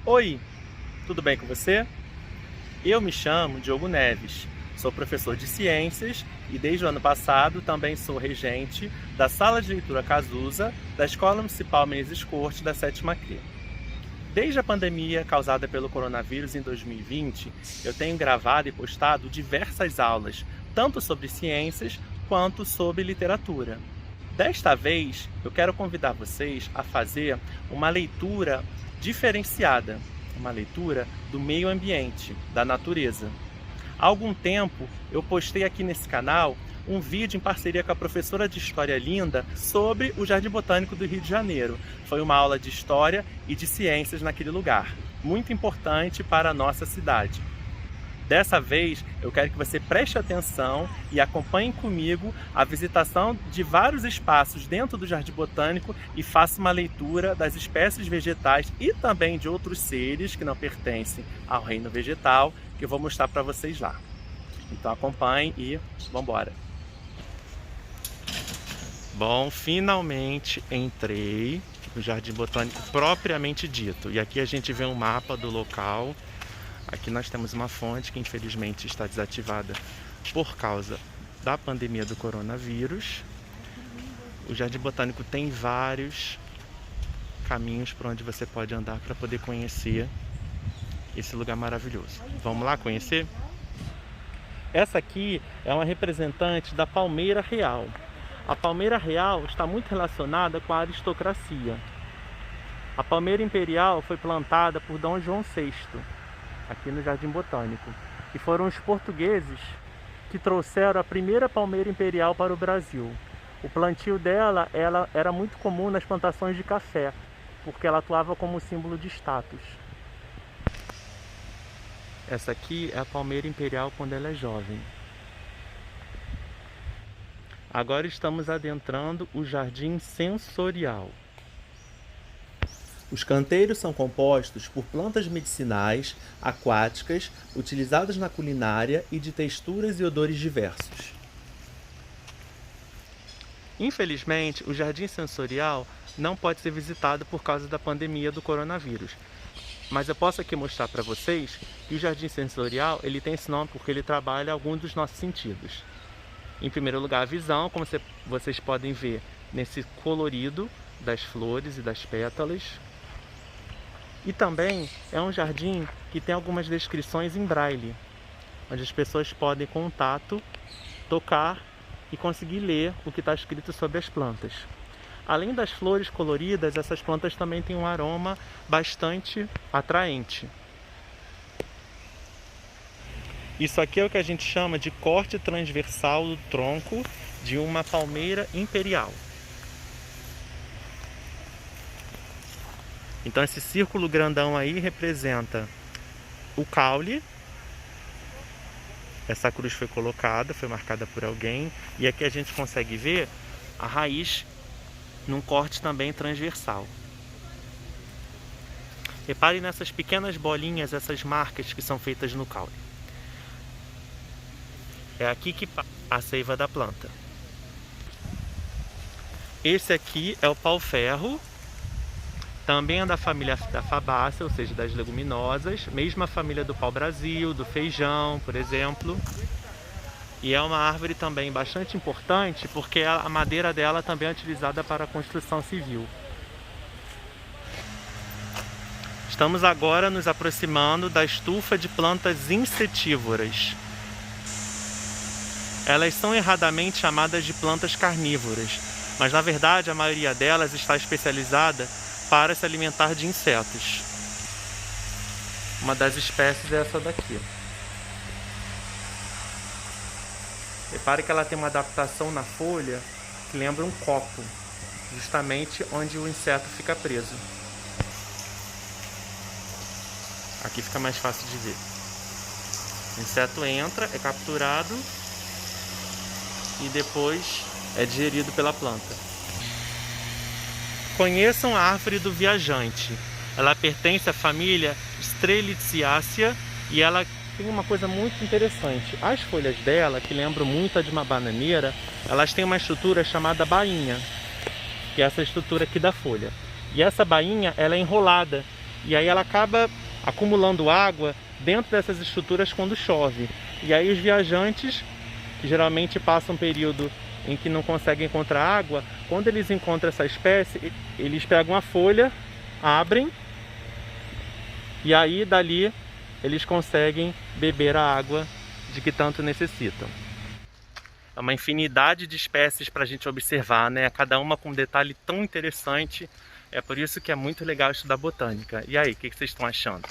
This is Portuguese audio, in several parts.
Oi, tudo bem com você? Eu me chamo Diogo Neves, sou professor de ciências e desde o ano passado também sou regente da Sala de Leitura Cazuza da Escola Municipal Menezes Corte da 7ª CRE. Desde a pandemia causada pelo coronavírus em 2020, eu tenho gravado e postado diversas aulas, tanto sobre ciências quanto sobre literatura. Desta vez, eu quero convidar vocês a fazer uma leitura diferenciada, uma leitura do meio ambiente, da natureza. Há algum tempo, eu postei aqui nesse canal um vídeo em parceria com a professora de História Linda sobre o Jardim Botânico do Rio de Janeiro. Foi uma aula de História e de Ciências naquele lugar, muito importante para a nossa cidade. Dessa vez, eu quero que você preste atenção e acompanhe comigo a visitação de vários espaços dentro do Jardim Botânico e faça uma leitura das espécies vegetais e também de outros seres que não pertencem ao reino vegetal, que eu vou mostrar para vocês lá. Então acompanhe e vamos embora. Bom, finalmente entrei no Jardim Botânico propriamente dito. E aqui a gente vê um mapa do local. Aqui nós temos uma fonte que infelizmente está desativada por causa da pandemia do coronavírus. O Jardim Botânico tem vários caminhos por onde você pode andar para poder conhecer esse lugar maravilhoso. Vamos lá conhecer? Essa aqui é uma representante da palmeira real. A palmeira real está muito relacionada com a aristocracia. A palmeira imperial foi plantada por Dom João VI, aqui no Jardim Botânico. E foram os portugueses que trouxeram a primeira palmeira imperial para o Brasil. O plantio dela era muito comum nas plantações de café, porque ela atuava como símbolo de status. Essa aqui é a palmeira imperial quando ela é jovem. Agora estamos adentrando o jardim sensorial. Os canteiros são compostos por plantas medicinais, aquáticas, utilizadas na culinária e de texturas e odores diversos. Infelizmente, o jardim sensorial não pode ser visitado por causa da pandemia do coronavírus. Mas eu posso aqui mostrar para vocês que o jardim sensorial ele tem esse nome porque ele trabalha alguns dos nossos sentidos. Em primeiro lugar, a visão, como vocês podem ver nesse colorido das flores e das pétalas. E também é um jardim que tem algumas descrições em braille, onde as pessoas podem, com contato, tocar e conseguir ler o que está escrito sobre as plantas. Além das flores coloridas, essas plantas também têm um aroma bastante atraente. Isso aqui é o que a gente chama de corte transversal do tronco de uma palmeira imperial. Então esse círculo grandão aí representa o caule. Essa cruz foi colocada, foi marcada por alguém. E aqui a gente consegue ver a raiz num corte também transversal. Reparem nessas pequenas bolinhas, essas marcas que são feitas no caule. É aqui que passa a seiva da planta. Esse aqui é o pau-ferro. Também é da família da fabácea, ou seja, das leguminosas. Mesma família do pau-brasil, do feijão, por exemplo. E é uma árvore também bastante importante porque a madeira dela também é utilizada para a construção civil. Estamos agora nos aproximando da estufa de plantas insetívoras. Elas são erradamente chamadas de plantas carnívoras, mas na verdade a maioria delas está especializada para se alimentar de insetos. Uma das espécies é essa daqui. Repare que ela tem uma adaptação na folha que lembra um copo, justamente onde o inseto fica preso. Aqui fica mais fácil de ver. O inseto entra, é capturado e depois é digerido pela planta. Conheçam a árvore do viajante. Ela pertence à família Strelitziaceae e ela tem uma coisa muito interessante. As folhas dela, que lembram muito a de uma bananeira, elas têm uma estrutura chamada bainha, que é essa estrutura aqui da folha. E essa bainha, ela é enrolada e aí ela acaba acumulando água dentro dessas estruturas quando chove. E aí os viajantes, que geralmente passam um período em que não conseguem encontrar água, quando eles encontram essa espécie, eles pegam a folha, abrem, e aí dali eles conseguem beber a água de que tanto necessitam. É uma infinidade de espécies para a gente observar, né? Cada uma com um detalhe tão interessante. É por isso que é muito legal estudar botânica. E aí, o que vocês estão achando?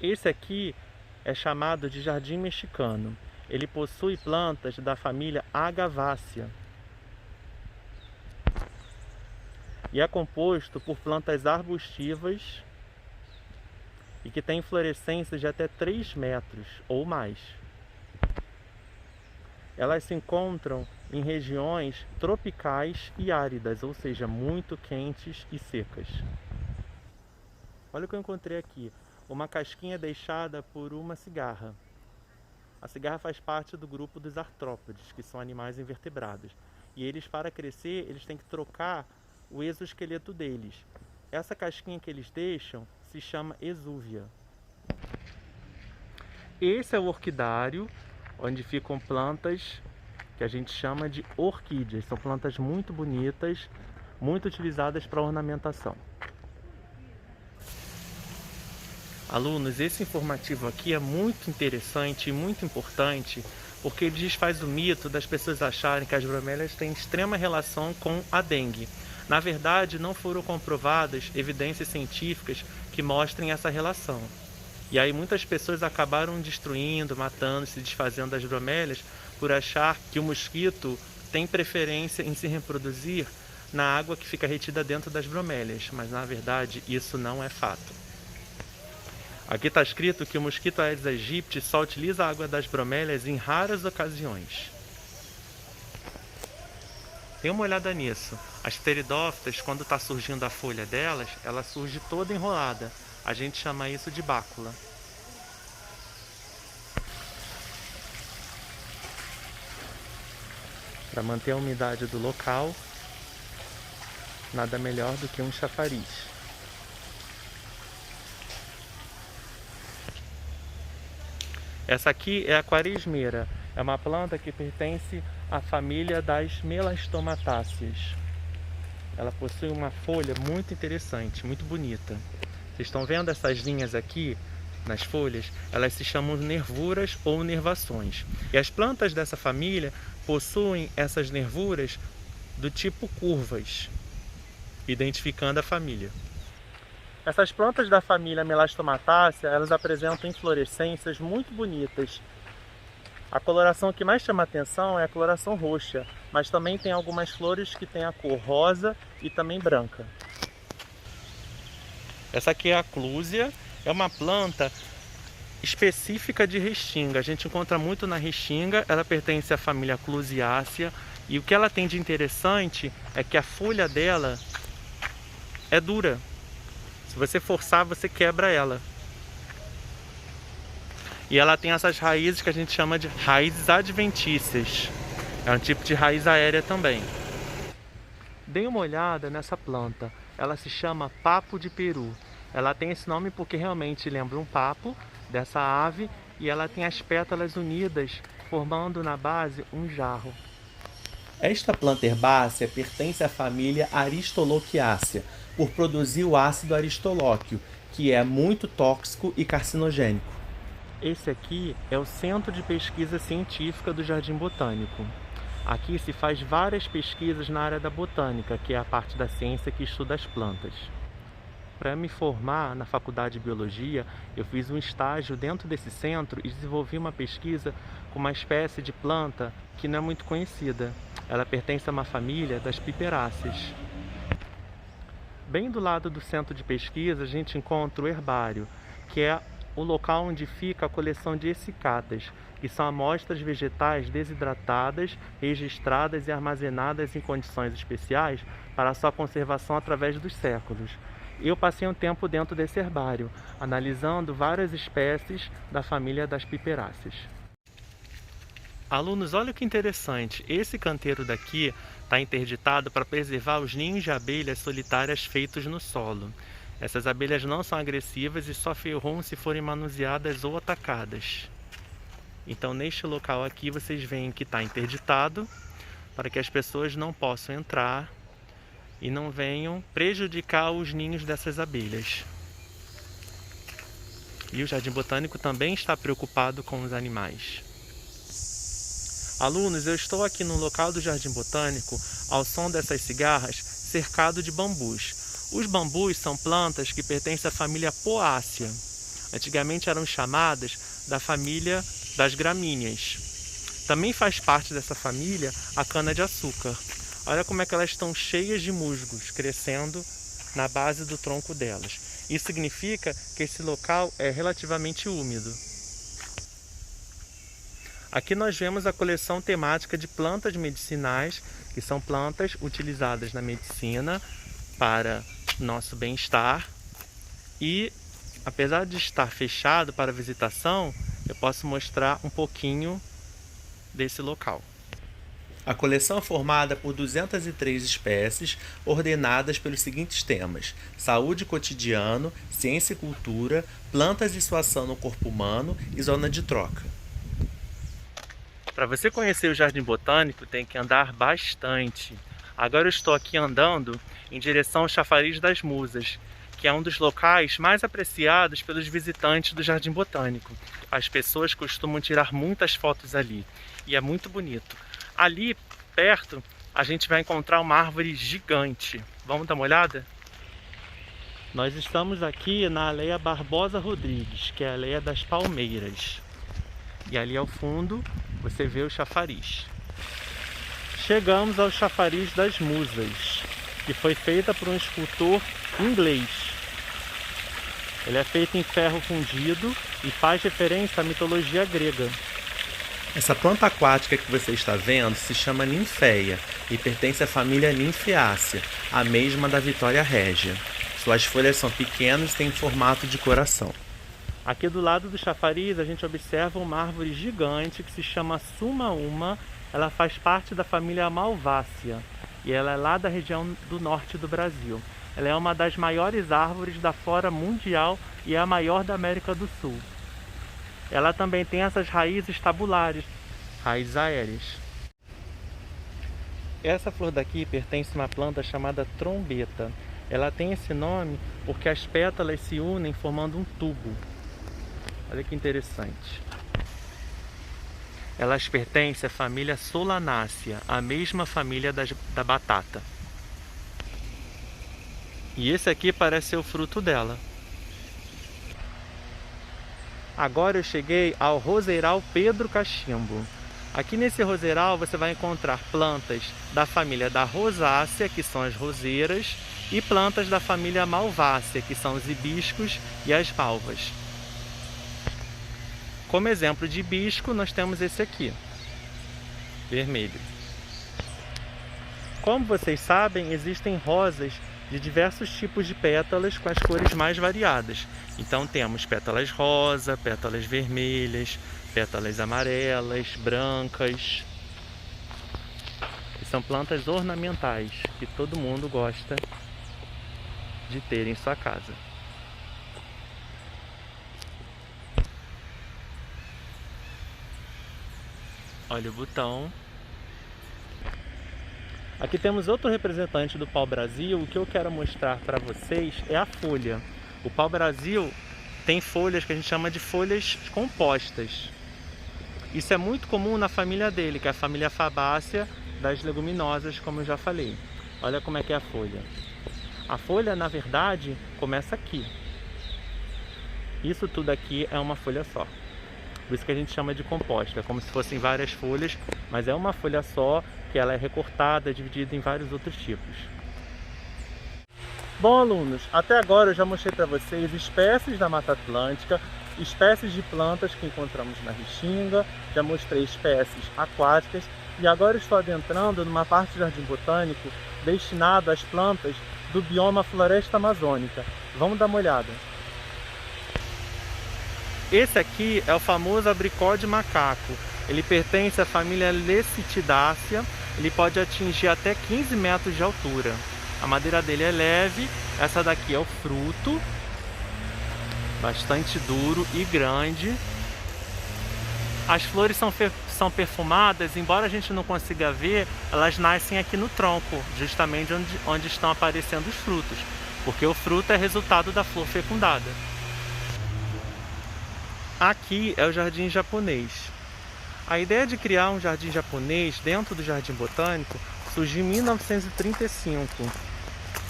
Esse aqui é chamado de jardim mexicano. Ele possui plantas da família Agavácea e é composto por plantas arbustivas e que tem inflorescências de até 3 metros ou mais. Elas se encontram em regiões tropicais e áridas, ou seja, muito quentes e secas. Olha o que eu encontrei aqui, uma casquinha deixada por uma cigarra. A cigarra faz parte do grupo dos artrópodes, que são animais invertebrados. E eles, para crescer, eles têm que trocar o exoesqueleto deles. Essa casquinha que eles deixam se chama exúvia. Esse é o orquidário, onde ficam plantas que a gente chama de orquídeas. São plantas muito bonitas, muito utilizadas para ornamentação. Alunos, esse informativo aqui é muito interessante e muito importante porque ele desfaz o mito das pessoas acharem que as bromélias têm extrema relação com a dengue. Na verdade, não foram comprovadas evidências científicas que mostrem essa relação. E aí muitas pessoas acabaram destruindo, matando, se desfazendo das bromélias por achar que o mosquito tem preferência em se reproduzir na água que fica retida dentro das bromélias, mas na verdade isso não é fato. Aqui está escrito que o mosquito Aedes aegypti só utiliza a água das bromélias em raras ocasiões. Dê uma olhada nisso. As pteridófitas, quando está surgindo a folha delas, ela surge toda enrolada. A gente chama isso de bácula. Para manter a umidade do local, nada melhor do que um chafariz. Essa aqui é a quaresmeira. É uma planta que pertence à família das melastomatáceas. Ela possui uma folha muito interessante, muito bonita. Vocês estão vendo essas linhas aqui nas folhas? Elas se chamam nervuras ou nervações. E as plantas dessa família possuem essas nervuras do tipo curvas, identificando a família. Essas plantas da família Melastomatácea, elas apresentam inflorescências muito bonitas. A coloração que mais chama a atenção é a coloração roxa, mas também tem algumas flores que têm a cor rosa e também branca. Essa aqui é a clúzia, é uma planta específica de restinga. A gente encontra muito na restinga, ela pertence à família Clusiácea e o que ela tem de interessante é que a folha dela é dura. Se você forçar, você quebra ela. E ela tem essas raízes que a gente chama de raízes adventícias. É um tipo de raiz aérea também. Dê uma olhada nessa planta. Ela se chama papo de peru. Ela tem esse nome porque realmente lembra um papo dessa ave e ela tem as pétalas unidas, formando na base um jarro. Esta planta herbácea pertence à família Aristolochiaceae, por produzir o ácido aristolóquio, que é muito tóxico e carcinogênico. Esse aqui é o Centro de Pesquisa Científica do Jardim Botânico. Aqui se faz várias pesquisas na área da botânica, que é a parte da ciência que estuda as plantas. Para me formar na faculdade de biologia, eu fiz um estágio dentro desse centro e desenvolvi uma pesquisa com uma espécie de planta que não é muito conhecida. Ela pertence a uma família das piperáceas. Bem do lado do centro de pesquisa, a gente encontra o herbário, que é o local onde fica a coleção de essicatas, que são amostras vegetais desidratadas, registradas e armazenadas em condições especiais para sua conservação através dos séculos. Eu passei um tempo dentro desse herbário, analisando várias espécies da família das piperáceas. Alunos, olha que interessante, esse canteiro daqui está interditado para preservar os ninhos de abelhas solitárias feitos no solo. Essas abelhas não são agressivas e só ferroam se forem manuseadas ou atacadas. Então neste local aqui vocês veem que está interditado para que as pessoas não possam entrar e não venham prejudicar os ninhos dessas abelhas. E o Jardim Botânico também está preocupado com os animais. Alunos, eu estou aqui no local do Jardim Botânico, ao som dessas cigarras, cercado de bambus. Os bambus são plantas que pertencem à família Poácea. Antigamente eram chamadas da família das gramíneas. Também faz parte dessa família a cana-de-açúcar. Olha como é que elas estão cheias de musgos, crescendo na base do tronco delas. Isso significa que esse local é relativamente úmido. Aqui nós vemos a coleção temática de plantas medicinais, que são plantas utilizadas na medicina para nosso bem-estar. E, apesar de estar fechado para visitação, eu posso mostrar um pouquinho desse local. A coleção é formada por 203 espécies, ordenadas pelos seguintes temas: saúde cotidiano, ciência e cultura, plantas e sua ação no corpo humano e zona de troca. Para você conhecer o Jardim Botânico, tem que andar bastante. Agora eu estou aqui andando em direção ao Chafariz das Musas, que é um dos locais mais apreciados pelos visitantes do Jardim Botânico. As pessoas costumam tirar muitas fotos ali e é muito bonito. Ali perto a gente vai encontrar uma árvore gigante. Vamos dar uma olhada? Nós estamos aqui na Aleia Barbosa Rodrigues, que é a Aleia das Palmeiras. E ali ao fundo você vê o chafariz. Chegamos ao Chafariz das Musas, que foi feita por um escultor inglês. Ele é feito em ferro fundido e faz referência à mitologia grega. Essa planta aquática que você está vendo se chama ninféia e pertence à família Ninfeácea, a mesma da Vitória Régia. Suas folhas são pequenas e têm formato de coração. Aqui do lado do chafariz a gente observa uma árvore gigante que se chama Sumaúma. Ela faz parte da família Malvácea e ela é lá da região do norte do Brasil. Ela é uma das maiores árvores da flora mundial e é a maior da América do Sul. Ela também tem essas raízes tabulares, raízes aéreas. Essa flor daqui pertence a uma planta chamada trombeta. Ela tem esse nome porque as pétalas se unem formando um tubo. Olha que interessante. Elas pertencem à família Solanácea, a mesma família da batata. E esse aqui parece ser o fruto dela. Agora eu cheguei ao Roseiral Pedro Cachimbo. Aqui nesse roseiral você vai encontrar plantas da família da Rosácea, que são as roseiras, e plantas da família Malvácea, que são os hibiscos e as malvas. Como exemplo de hibisco, nós temos esse aqui, vermelho. Como vocês sabem, existem rosas de diversos tipos de pétalas com as cores mais variadas. Então temos pétalas rosa, pétalas vermelhas, pétalas amarelas, brancas. E são plantas ornamentais que todo mundo gosta de ter em sua casa. Olha o botão. Aqui temos outro representante do pau-brasil. O que eu quero mostrar para vocês é a folha. O pau-brasil tem folhas que a gente chama de folhas compostas. Isso é muito comum na família dele, que é a família Fabácea das leguminosas, como eu já falei. Olha como é que é a folha. A folha, na verdade, começa aqui. Isso tudo aqui é uma folha só. Por isso que a gente chama de composta, é como se fossem várias folhas, mas é uma folha só, que ela é recortada, dividida em vários outros tipos. Bom, alunos, até agora eu já mostrei para vocês espécies da Mata Atlântica, espécies de plantas que encontramos na Restinga, já mostrei espécies aquáticas e agora estou adentrando numa parte do Jardim Botânico destinado às plantas do bioma Floresta Amazônica. Vamos dar uma olhada. Esse aqui é o famoso abricó de macaco. Ele pertence à família Lecitidaceae. Ele pode atingir até 15 metros de altura. A madeira dele é leve. Essa daqui é o fruto, bastante duro e grande. As flores são perfumadas, embora a gente não consiga ver, elas nascem aqui no tronco, justamente onde estão aparecendo os frutos, porque o fruto é resultado da flor fecundada. Aqui é o jardim japonês. A ideia de criar um jardim japonês dentro do jardim botânico surgiu em 1935,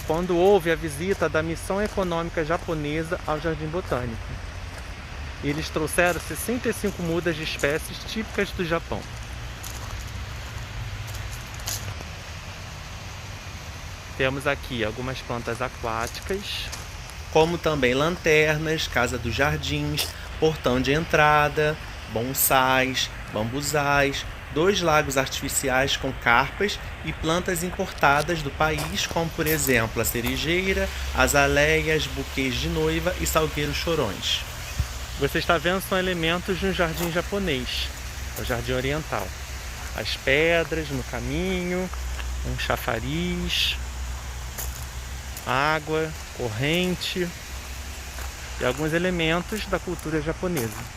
quando houve a visita da Missão Econômica Japonesa ao Jardim Botânico. Eles trouxeram 65 mudas de espécies típicas do Japão. Temos aqui algumas plantas aquáticas, como também lanternas, casa dos jardins, portão de entrada, bonsais, bambuzais, 2 lagos artificiais com carpas e plantas importadas do país, como por exemplo a cerejeira, azaleias, buquês de noiva e salgueiros chorões. Você está vendo, são elementos de um jardim japonês, o jardim oriental. As pedras no caminho, um chafariz, água, corrente e alguns elementos da cultura japonesa.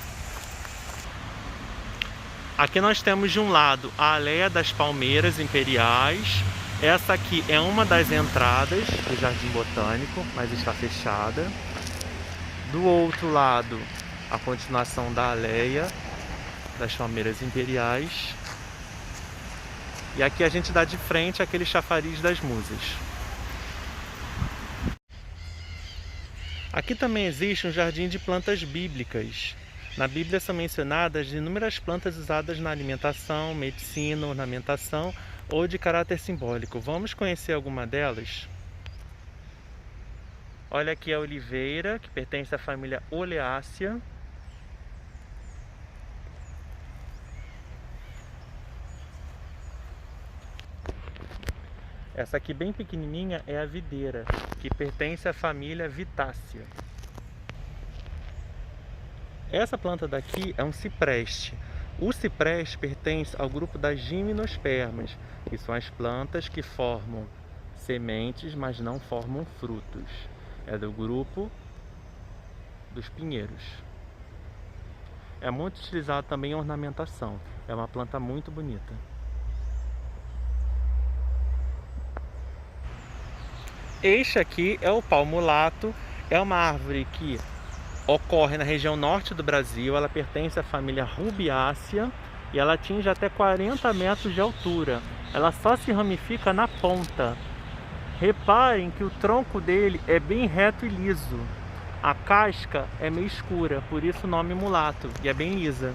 Aqui nós temos de um lado a Aleia das Palmeiras Imperiais. Essa aqui é uma das entradas do Jardim Botânico, mas está fechada. Do outro lado, a continuação da Aleia das Palmeiras Imperiais. E aqui a gente dá de frente aquele chafariz das musas. Aqui também existe um jardim de plantas bíblicas. Na Bíblia são mencionadas inúmeras plantas usadas na alimentação, medicina, ornamentação ou de caráter simbólico. Vamos conhecer alguma delas? Olha aqui a oliveira, que pertence à família Oleácea. Essa aqui bem pequenininha é a videira, que pertence à família Vitácea. Essa planta daqui é um cipreste. O cipreste pertence ao grupo das gimnospermas, que são as plantas que formam sementes, mas não formam frutos. É do grupo dos pinheiros. É muito utilizado também em ornamentação. É uma planta muito bonita. Este aqui é o pau-mulato. É uma árvore que ocorre na região norte do Brasil. Ela pertence à família Rubiácea e ela atinge até 40 metros de altura. Ela só se ramifica na ponta. Reparem que o tronco dele é bem reto e liso. A casca é meio escura, por isso o nome mulato, e é bem lisa.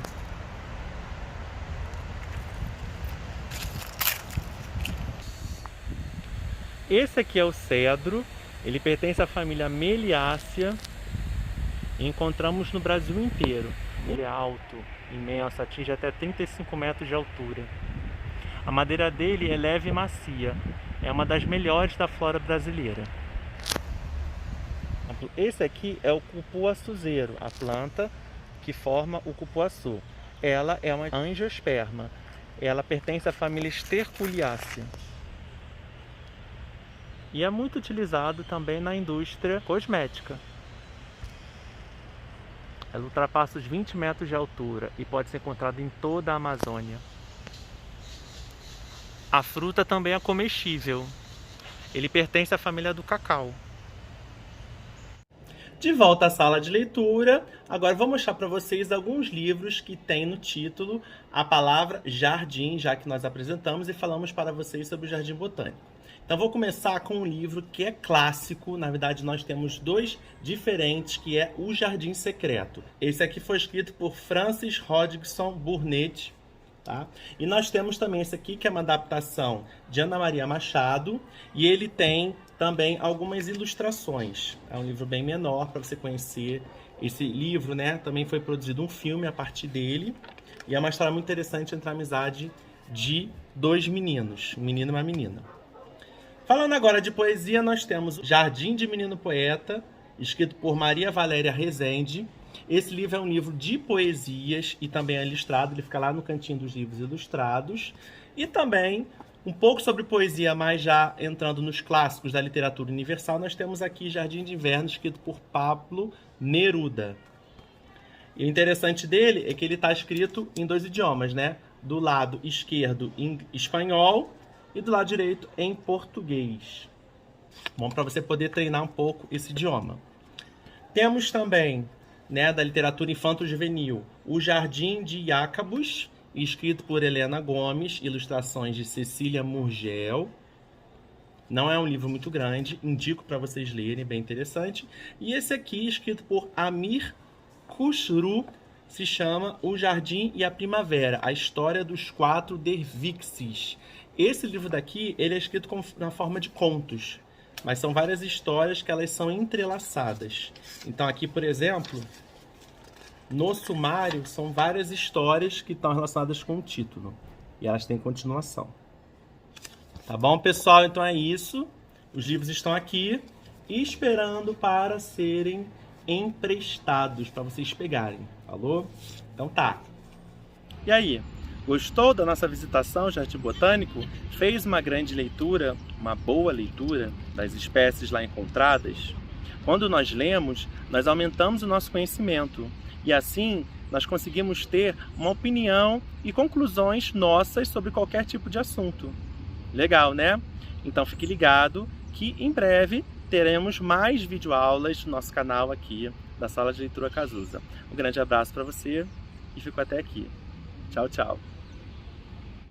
Esse aqui é o cedro. Ele pertence à família Meliácea. Encontramos no Brasil inteiro. Ele é alto, imenso, atinge até 35 metros de altura. A madeira dele é leve e macia. É uma das melhores da flora brasileira. Esse aqui é o cupuaçuzeiro, a planta que forma o cupuaçu. Ela é uma angiosperma. Ela pertence à família Sterculiaceae. E é muito utilizado também na indústria cosmética. Ela ultrapassa os 20 metros de altura e pode ser encontrada em toda a Amazônia. A fruta também é comestível. Ele pertence à família do cacau. De volta à sala de leitura, agora vou mostrar para vocês alguns livros que tem no título a palavra jardim, já que nós apresentamos e falamos para vocês sobre o Jardim Botânico. Então vou começar com um livro que é clássico. Na verdade nós temos 2 diferentes, que é O Jardim Secreto. Esse aqui foi escrito por Francis Hodgson Burnett. Tá? E nós temos também esse aqui, que é uma adaptação de Ana Maria Machado, e ele tem também algumas ilustrações. É um livro bem menor para você conhecer. Esse livro, né, também foi produzido um filme a partir dele, e é uma história muito interessante entre a amizade de 2 meninos, um menino e uma menina. Falando agora de poesia, nós temos Jardim de Menino Poeta, escrito por Maria Valéria Rezende. Esse livro é um livro de poesias e também é ilustrado, ele fica lá no cantinho dos livros ilustrados. E também um pouco sobre poesia, mas já entrando nos clássicos da literatura universal, nós temos aqui Jardim de Inverno, escrito por Pablo Neruda. E o interessante dele é que ele está escrito em 2 idiomas, né? Do lado esquerdo em espanhol e do lado direito em português. Bom, para você poder treinar um pouco esse idioma. Temos também, né, da literatura infanto-juvenil, O Jardim de Jacobus, escrito por Helena Gomes, ilustrações de Cecília Murgel. Não é um livro muito grande, indico para vocês lerem, bem interessante. E esse aqui, escrito por Amir Khusru, se chama O Jardim e a Primavera, a história dos 4 Dervixes. Esse livro daqui, ele é escrito na forma de contos, mas são várias histórias que elas são entrelaçadas. Então aqui, por exemplo, no sumário, são várias histórias que estão relacionadas com o título. E elas têm continuação. Tá bom, pessoal? Então é isso. Os livros estão aqui esperando para serem emprestados, para vocês pegarem. Falou? Então tá. E aí? Gostou da nossa visitação ao Jardim Botânico? Fez uma grande leitura, uma boa leitura das espécies lá encontradas? Quando nós lemos, nós aumentamos o nosso conhecimento. E assim, nós conseguimos ter uma opinião e conclusões nossas sobre qualquer tipo de assunto. Legal, né? Então fique ligado que em breve teremos mais videoaulas no nosso canal aqui da Sala de Leitura Cazuza. Um grande abraço para você e fico até aqui. Tchau, tchau.